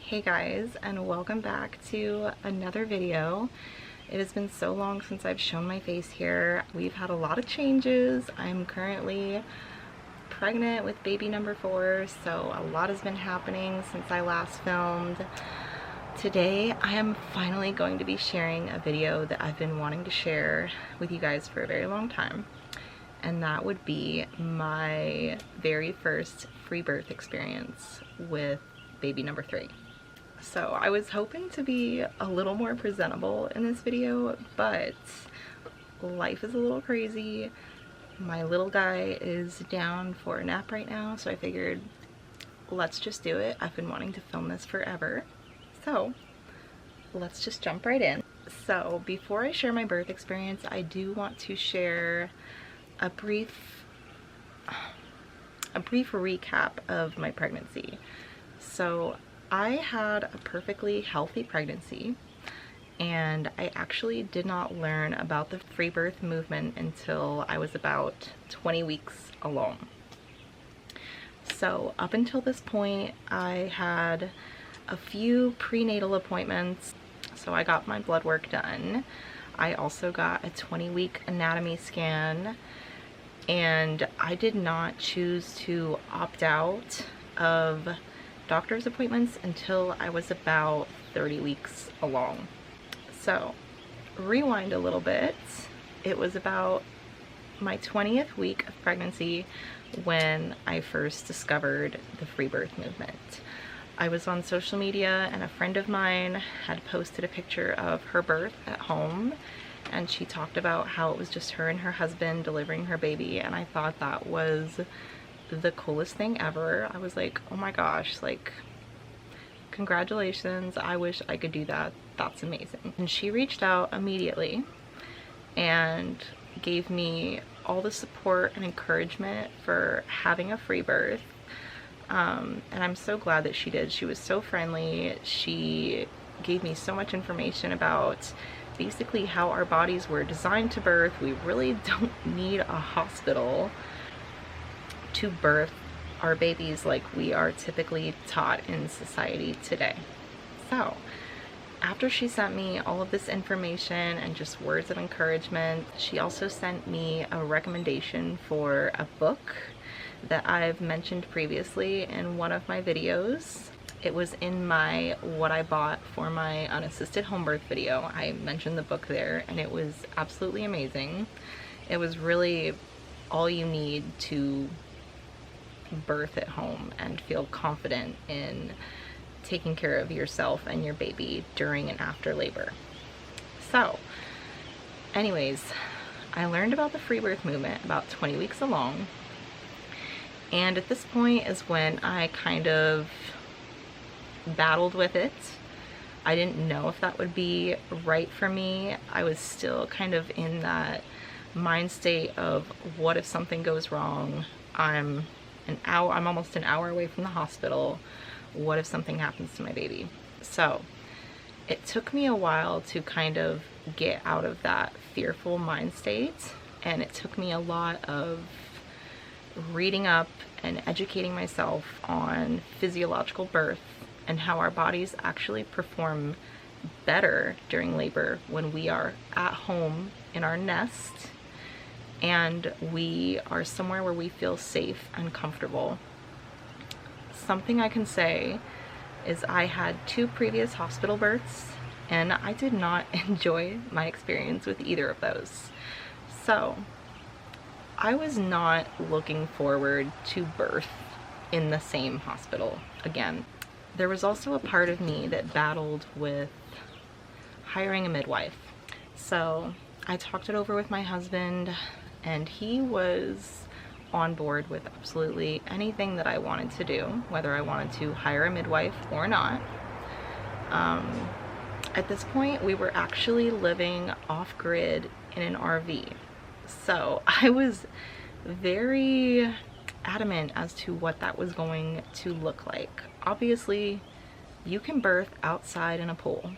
Hey guys, and welcome back to another video. It has been so long since I've shown my face here. We've had a lot of changes. I'm currently pregnant with baby number 4, so a lot has been happening since I last filmed. Today I am finally going to be sharing a video that I've been wanting to share with you guys for a very long time, and that would be my very first free birth experience with baby number 3. So I was hoping to be a little more presentable in this video, but life is a little crazy. My little guy is down for a nap right now, so I figured let's just do it. I've been wanting to film this forever, so let's just jump right in. So before I share my birth experience, I do want to share a brief recap of my pregnancy. So I had a perfectly healthy pregnancy, and I actually did not learn about the free birth movement until I was about 20 weeks along. So up until this point, I had a few prenatal appointments. So I got my blood work done. I also got a 20-week anatomy scan, and I did not choose to opt out of doctor's appointments until I was about 30 weeks along. So rewind a little bit. It was about my 20th week of pregnancy when I first discovered the free birth movement. I was on social media and a friend of mine had posted a picture of her birth at home, and she talked about how it was just her and her husband delivering her baby, and I thought that was the coolest thing ever. I was like, oh my gosh, like, congratulations, I wish I could do that. That's amazing. And she reached out immediately and gave me all the support and encouragement for having a free birth. And I'm so glad that she did. She was so friendly. She gave me so much information about basically how our bodies were designed to birth. We really don't need a hospital to birth our babies like we are typically taught in society today. So after she sent me all of this information and just words of encouragement, she also sent me a recommendation for a book that I've mentioned previously in one of my videos. It was in my what I bought for my unassisted home birth video. I mentioned the book there, and it was absolutely amazing. It was really all you need to birth at home and feel confident in taking care of yourself and your baby during and after labor. So anyways, I learned about the free birth movement about 20 weeks along, and at this point is when I kind of battled with it. I didn't know if that would be right for me. I was still kind of in that mind state of, what if something goes wrong? I'm almost an hour away from the hospital. What if something happens to my baby? So it took me a while to kind of get out of that fearful mind state, and it took me a lot of reading up and educating myself on physiological birth and how our bodies actually perform better during labor when we are at home in our nest and we are somewhere where we feel safe and comfortable. Something I can say is I had 2 previous hospital births, and I did not enjoy my experience with either of those. So I was not looking forward to birth in the same hospital again. There was also a part of me that battled with hiring a midwife. So I talked it over with my husband, and he was on board with absolutely anything that I wanted to do, whether I wanted to hire a midwife or not. At this point, we were actually living off-grid in an RV. So I was very adamant as to what that was going to look like. Obviously, you can birth outside in a pool.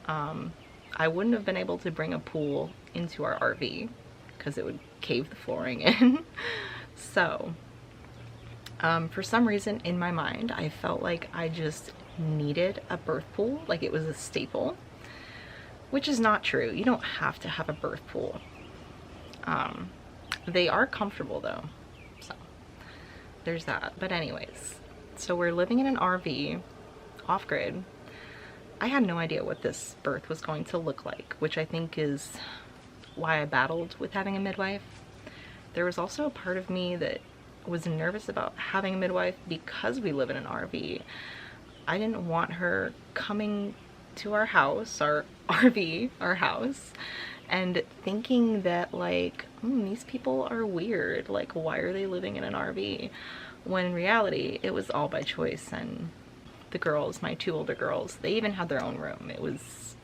I wouldn't have been able to bring a pool into our RV because it would cave the flooring in. So for some reason in my mind, I felt like I just needed a birth pool, like it was a staple, which is not true. You don't have to have a birth pool. They are comfortable though, so there's that. But anyways, so we're living in an RV off-grid. I had no idea what this birth was going to look like, which I think is why I battled with having a midwife. There was also a part of me that was nervous about having a midwife because we live in an RV. I didn't want her coming to our house, our RV, our house, and thinking that like, these people are weird, like why are they living in an RV? When in reality, it was all by choice. And the girls, my 2 older girls, they even had their own room. It was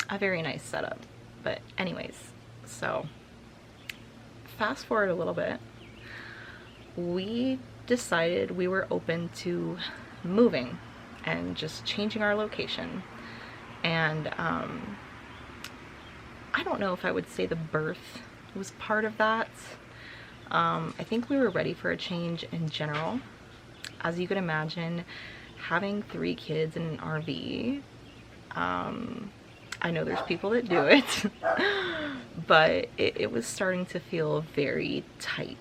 a very nice setup. But anyways, so fast forward a little bit, we decided we were open to moving and just changing our location. And I don't know if I would say the birth was part of that. I think we were ready for a change in general. As you could imagine, having 3 kids in an RV, I know there's people that do it, but it was starting to feel very tight.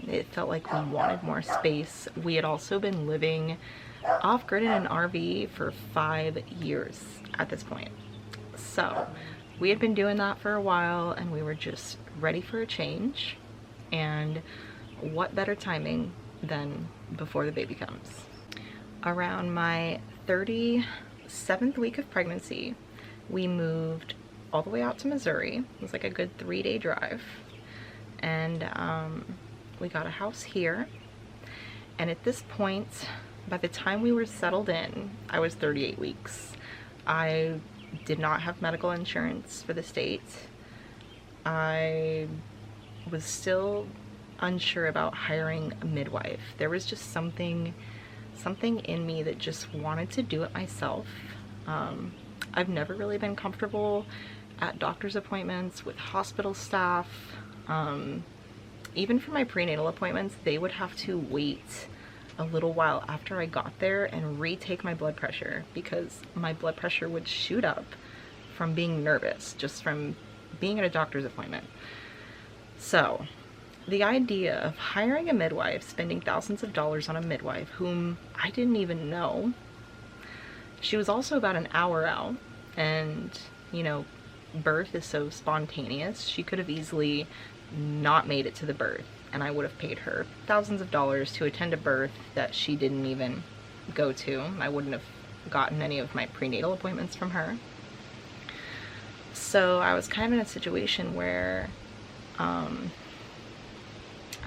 It felt like we wanted more space. We had also been living off-grid in an RV for 5 years at this point. So we had been doing that for a while and we were just ready for a change. And what better timing than before the baby comes. Around my 37th week of pregnancy, we moved all the way out to Missouri. It was like a good 3-day drive. And we got a house here. And at this point, by the time we were settled in, I was 38 weeks. I did not have medical insurance for the state. I was still unsure about hiring a midwife. There was just something in me that just wanted to do it myself. I've never really been comfortable at doctor's appointments with hospital staff. Even for my prenatal appointments, they would have to wait a little while after I got there and retake my blood pressure because my blood pressure would shoot up from being nervous, just from being at a doctor's appointment. So the idea of hiring a midwife, spending thousands of dollars on a midwife whom I didn't even know. She was also about an hour out, and you know, birth is so spontaneous. She could have easily not made it to the birth, and I would have paid her thousands of dollars to attend a birth that she didn't even go to. I wouldn't have gotten any of my prenatal appointments from her. So I was kind of in a situation where I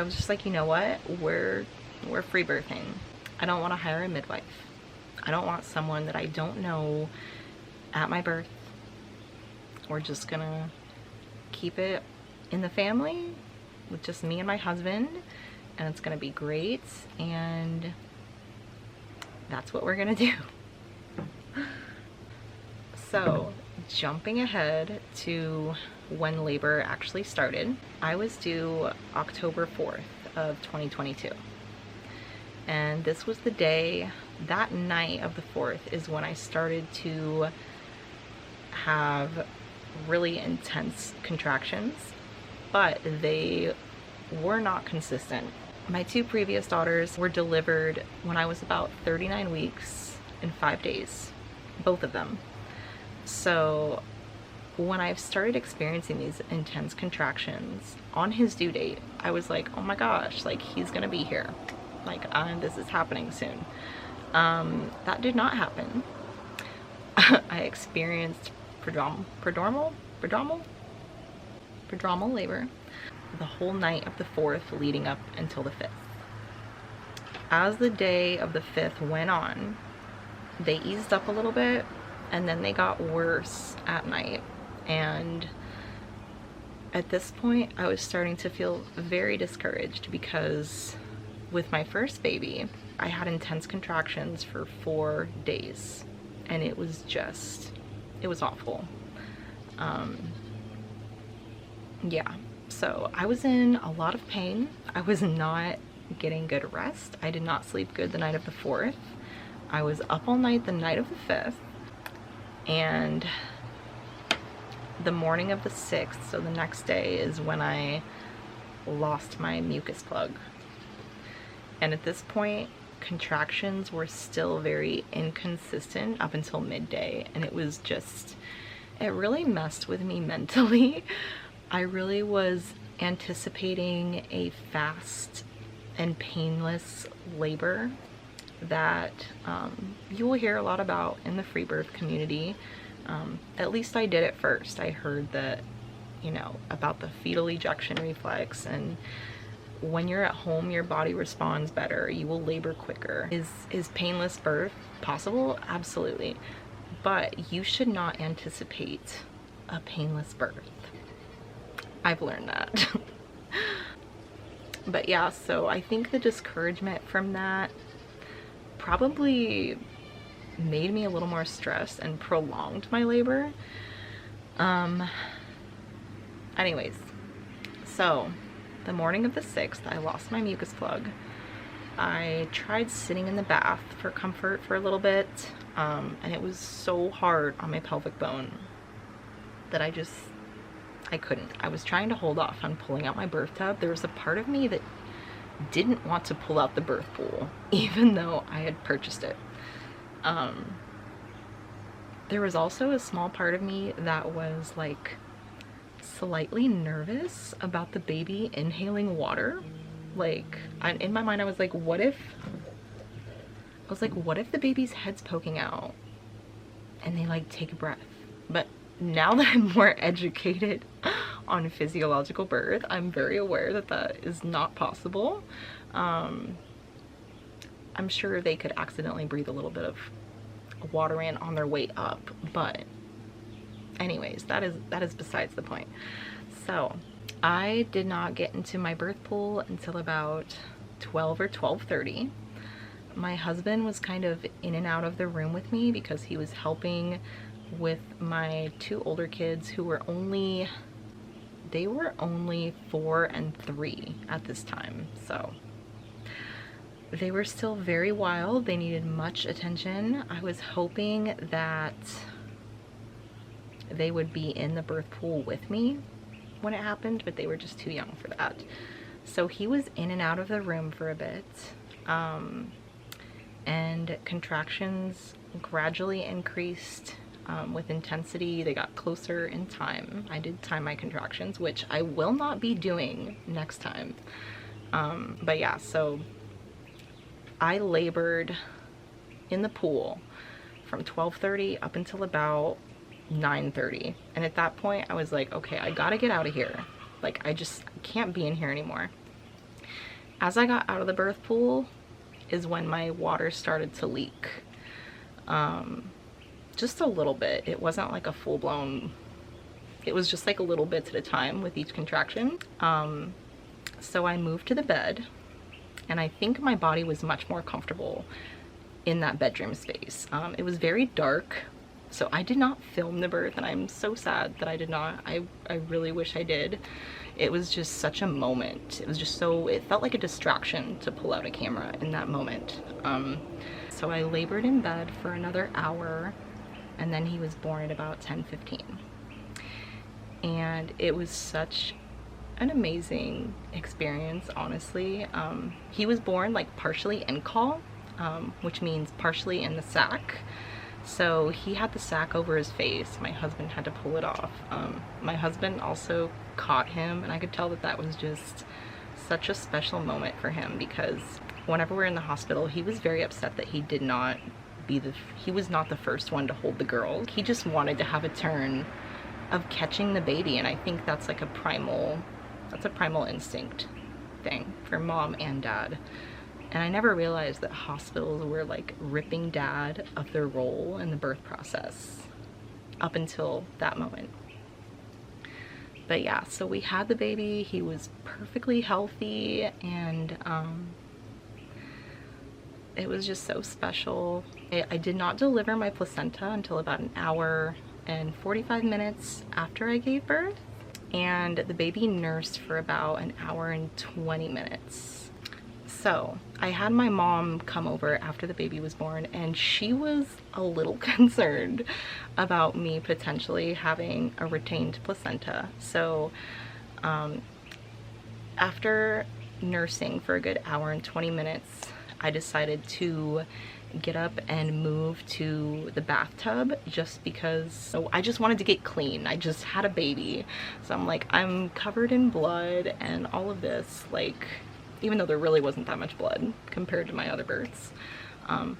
was just like, you know what, we're free birthing. I don't want to hire a midwife. I don't want someone that I don't know at my birth. We're just gonna keep it in the family with just me and my husband, and it's gonna be great, and that's what we're gonna do. So jumping ahead to when labor actually started, I was due October 4th of 2022. And this was the day, that night of the 4th is when I started to have really intense contractions, but they were not consistent. My 2 previous daughters were delivered when I was about 39 weeks and 5 days, both of them. So when I started experiencing these intense contractions on his due date, I was like, oh my gosh, like he's gonna be here. Like, this is happening soon. That did not happen. I experienced prodromal labor the whole night of the 4th leading up until the 5th. As the day of the 5th went on, they eased up a little bit, and then they got worse at night. And at this point, I was starting to feel very discouraged because with my first baby, I had intense contractions for 4 days, and it was awful. Yeah, so I was in a lot of pain. I was not getting good rest. I did not sleep good the night of the 4th. I was up all night the night of the 5th, and the morning of the 6th, so the next day, is when I lost my mucus plug. And at this point, contractions were still very inconsistent up until midday, and it was just, it really messed with me mentally. I really was anticipating a fast and painless labor that you will hear a lot about in the free birth community. At least I did at first. I heard that, you know, about the fetal ejection reflex, and when you're at home, your body responds better. You will labor quicker. Is painless birth possible? Absolutely. But you should not anticipate a painless birth. I've learned that. But yeah, so I think the discouragement from that probably made me a little more stressed and prolonged my labor. Anyways, so the morning of the 6th, I lost my mucus plug. I tried sitting in the bath for comfort for a little bit, and it was so hard on my pelvic bone that I couldn't. I was trying to hold off on pulling out my birth tub. There was a part of me that didn't want to pull out the birth pool, even though I had purchased it. There was also a small part of me that was like slightly nervous about the baby inhaling water. Like, in my mind I was like, what if the baby's head's poking out and they like take a breath? But now that I'm more educated on physiological birth, I'm very aware that that is not possible. I'm sure they could accidentally breathe a little bit of water in on their way up, but anyways, that is besides the point. So I did not get into my birth pool until about 12 or 12:30. My husband was kind of in and out of the room with me because he was helping with my 2 older kids who were only 4 and 3 at this time. So they were still very wild. They needed much attention. I was hoping that they would be in the birth pool with me when it happened, but they were just too young for that. So he was in and out of the room for a bit, and contractions gradually increased with intensity. They got closer in time. I did time my contractions, which I will not be doing next time. But yeah, so I labored in the pool from 12:30 up until about 9:30, and at that point I was like, okay, I gotta get out of here. Like, I can't be in here anymore. As I got out of the birth pool is when my water started to leak, just a little bit. It wasn't like a full-blown, it was just like a little bits at a time with each contraction. So I moved to the bed, and I think my body was much more comfortable in that bedroom space. It was very dark, so I did not film the birth, and I'm so sad that I did not. I really wish I did. It was just such a moment. It was just so, it felt like a distraction to pull out a camera in that moment. So I labored in bed for another hour, and then he was born at about 10:15. And it was such an amazing experience, honestly. He was born like partially in Caul, which means partially in the sac. So he had the sac over his face. My husband had to pull it off. My husband also caught him, and I could tell that that was just such a special moment for him, because whenever we were in the hospital, he was very upset that he did not he was not the first one to hold the girl. He just wanted to have a turn of catching the baby, and I think that's like a primal instinct thing for mom and dad. And I never realized that hospitals were like ripping dad of their role in the birth process up until that moment. But yeah, so we had the baby. He was perfectly healthy, and it was just so special. I did not deliver my placenta until about an hour and 45 minutes after I gave birth, and the baby nursed for about an hour and 20 minutes. So I had my mom come over after the baby was born, and she was a little concerned about me potentially having a retained placenta. So after nursing for a good hour and 20 minutes, I decided to get up and move to the bathtub just because I just wanted to get clean. I just had a baby, so I'm like, I'm covered in blood and all of this, like, even though there really wasn't that much blood compared to my other births,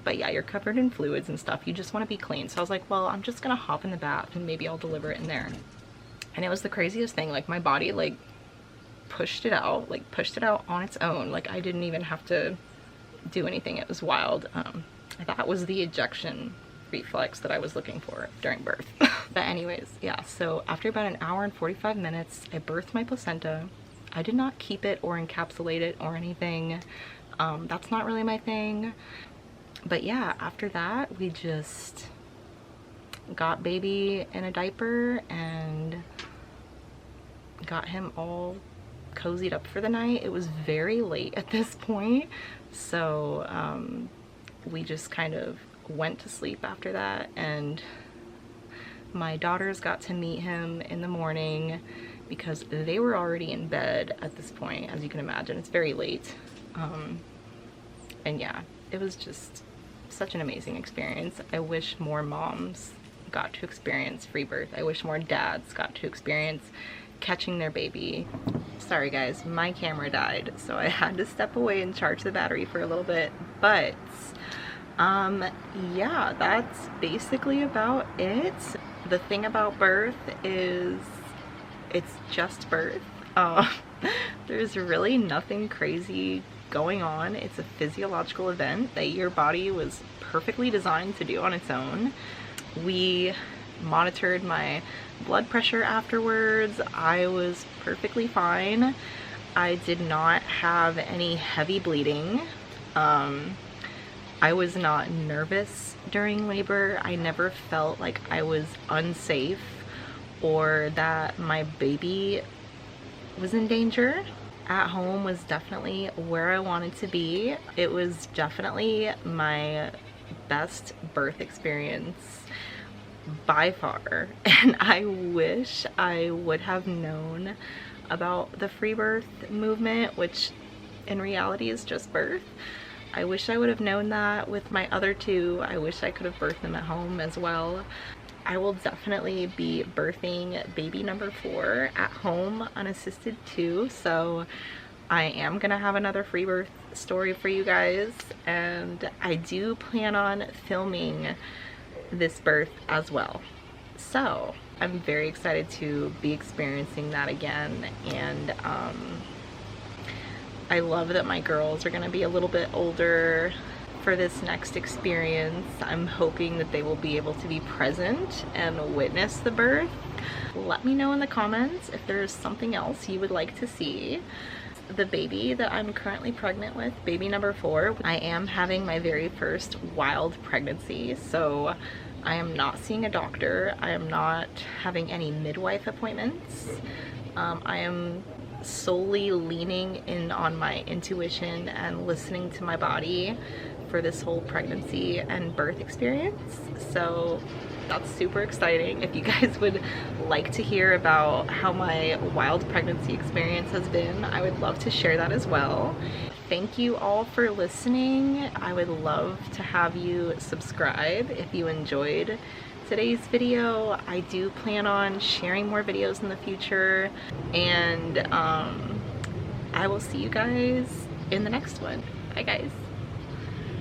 but yeah, you're covered in fluids and stuff, you just want to be clean. So I was like, well, I'm just gonna hop in the bath and maybe I'll deliver it in there. And it was the craziest thing, like my body like pushed it out on its own. Like I didn't even have to do anything. It was wild. That was the ejection reflex that I was looking for during birth. But anyways, yeah, so after about an hour and 45 minutes, I birthed my placenta. I did not keep it or encapsulate it or anything. That's not really my thing. But yeah, after that, we just got baby in a diaper and got him all cozied up for the night. It was very late at this point, so we just kind of went to sleep after that, and my daughters got to meet him in the morning because they were already in bed at this point. As you can imagine, it's very late. And yeah, it was just such an amazing experience. I wish more moms got to experience free birth. I wish more dads got to experience catching their baby. Sorry guys, my camera died, so I had to step away and charge the battery for a little bit. But yeah, that's basically about it. The thing about birth is it's just birth. There's really nothing crazy going on. It's a physiological event that your body was perfectly designed to do on its own. We monitored my blood pressure afterwards. I was perfectly fine. I did not have any heavy bleeding. I was not nervous during labor. I never felt like I was unsafe or that my baby was in danger. At home was definitely where I wanted to be. It was definitely my best birth experience by far, and I wish I would have known about the free birth movement, which in reality is just birth. I wish I would have known that with my other two. I wish I could have birthed them at home as well. I will definitely be birthing baby number 4 at home unassisted too, so I am gonna have another free birth story for you guys, and I do plan on filming this birth as well. So I'm very excited to be experiencing that again, and I love that my girls are gonna be a little bit older for this next experience. I'm hoping that they will be able to be present and witness the birth. Let me know in the comments if there's something else you would like to see. The baby that I'm currently pregnant with, baby number 4, I am having my very first wild pregnancy, so I am not seeing a doctor. I am not having any midwife appointments. I am solely leaning in on my intuition and listening to my body for this whole pregnancy and birth experience. So that's super exciting. If you guys would like to hear about how my wild pregnancy experience has been, I would love to share that as well. Thank you all for listening. I would love to have you subscribe if you enjoyed today's video. I do plan on sharing more videos in the future, and I will see you guys in the next one. Bye guys.